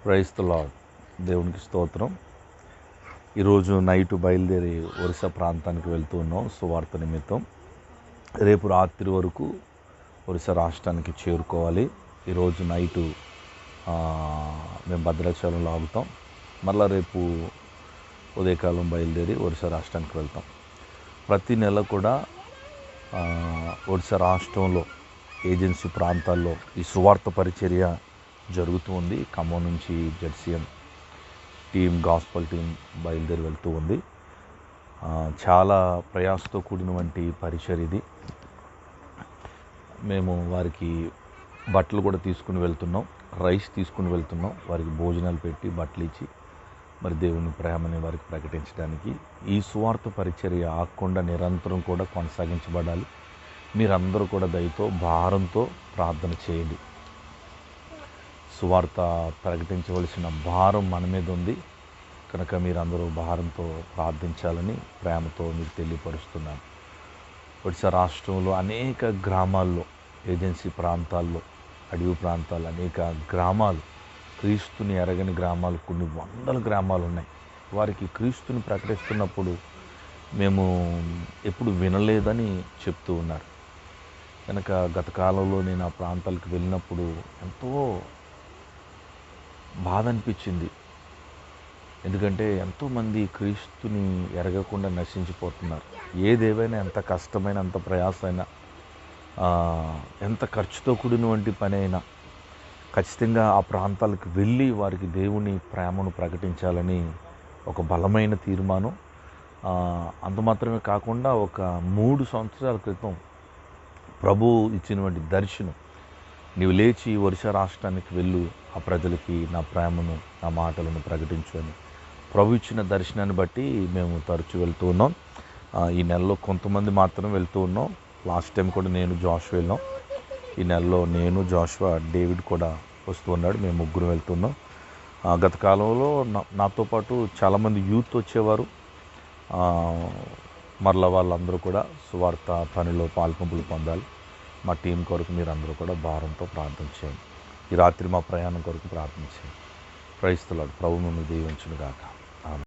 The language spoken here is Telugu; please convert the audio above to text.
Praise the lord. దేవునికి స్తోత్రం. ఈరోజు నైట్ బయలుదేరి ఒరిస్సా ప్రాంతానికి వెళ్తూ ఉన్నాం సువార్త నిమిత్తం. రేపు రాత్రి వరకు ఒరిస్సా రాష్ట్రానికి చేరుకోవాలి. ఈరోజు నైటు మేము భద్రాచలంలో ఆగుతాం. మళ్ళీ రేపు ఉదయకాలం బయలుదేరి ఒరిస్సా రాష్ట్రానికి వెళ్తాం. ప్రతి నెల కూడా ఒరిస్సా రాష్ట్రంలో ఏజెన్సీ ప్రాంతాల్లో ఈ సువార్త పరిచర్య జరుగుతూ ఉంది. ఖమ్మం నుంచి జెడ్సీఎం టీం, గాస్పల్ టీం బయలుదేరి వెళ్తూ ఉంది. చాలా ప్రయాసతో కూడినటువంటి పరిచర్య ఇది. మేము వారికి బట్టలు కూడా తీసుకుని వెళ్తున్నాం, రైస్ తీసుకుని వెళ్తున్నాం. వారికి భోజనాలు పెట్టి బట్టలు ఇచ్చి మరి దేవుని ప్రేమని వారికి ప్రకటించడానికి ఈ సువార్త పరిచర్య ఆగకుండా నిరంతరం కూడా కొనసాగించబడాలి. మీరందరూ కూడా దయతో భారంతో ప్రార్థన చేయండి. సువార్త ప్రకటించవలసిన భారం మన మీద ఉంది కనుక మీరందరూ భారంతో ప్రార్థించాలని ప్రేమతో మీకు తెలియపరుస్తున్నాను. ఒడిశా రాష్ట్రంలో అనేక గ్రామాల్లో, ఏజెన్సీ ప్రాంతాల్లో, అడవి ప్రాంతాలు, అనేక గ్రామాలు, క్రీస్తుని ఎరగని గ్రామాలు, కొన్ని వందల గ్రామాలు ఉన్నాయి. వారికి క్రీస్తుని ప్రకటిస్తున్నప్పుడు మేము ఎప్పుడు వినలేదని చెప్తూ ఉన్నారు. కనుక గత కాలంలో నేను ఆ ప్రాంతాలకు వెళ్ళినప్పుడు ఎంతో బాధ అనిపించింది. ఎందుకంటే ఎంతోమంది క్రీస్తుని ఎరగకుండా నశించిపోతున్నారు. ఏదేవైనా, ఎంత కష్టమైన, ఎంత ప్రయాసైనా, ఎంత ఖర్చుతో కూడినటువంటి పని అయినా ఖచ్చితంగా ఆ ప్రాంతాలకు వెళ్ళి వారికి దేవుని ప్రేమను ప్రకటించాలని ఒక బలమైన తీర్మానం. అంత మాత్రమే కాకుండా ఒక 3 సంవత్సరాల క్రితం ప్రభు ఇచ్చినటువంటి దర్శనం, నీవు లేచి ఒరిస్సా రాష్ట్రానికి వెళ్ళు, ఆ ప్రజలకి నా ప్రేమను, నా మాటలను ప్రకటించు అని ప్రభు ఇచ్చిన దర్శనాన్ని బట్టి మేము తరచూ వెళ్తూ ఉన్నాం. ఈ నెలలో కొంతమంది మాత్రం వెళ్తూ ఉన్నాం. లాస్ట్ టైం కూడా నేను, జాషువా వెళ్ళాం. ఈ నెలలో నేను, జాషువా, డేవిడ్ కూడా వస్తూ ఉన్నాడు. మేము ముగ్గురు వెళ్తున్నాం. గత కాలంలో నాతో పాటు చాలామంది యూత్ వచ్చేవారు. మరలా వాళ్ళందరూ కూడా సువార్త పనిలో పాల్పంపులు పొందాలి. మా టీం కొరకు మీరు అందరూ కూడా భారంతో ప్రార్థన చేయండి. ఈ రాత్రి మా ప్రయాణం కొరకు ప్రార్థన చేయండి. Praise the lord. ప్రభువు మిమ్మల్ని దీవించును గాక.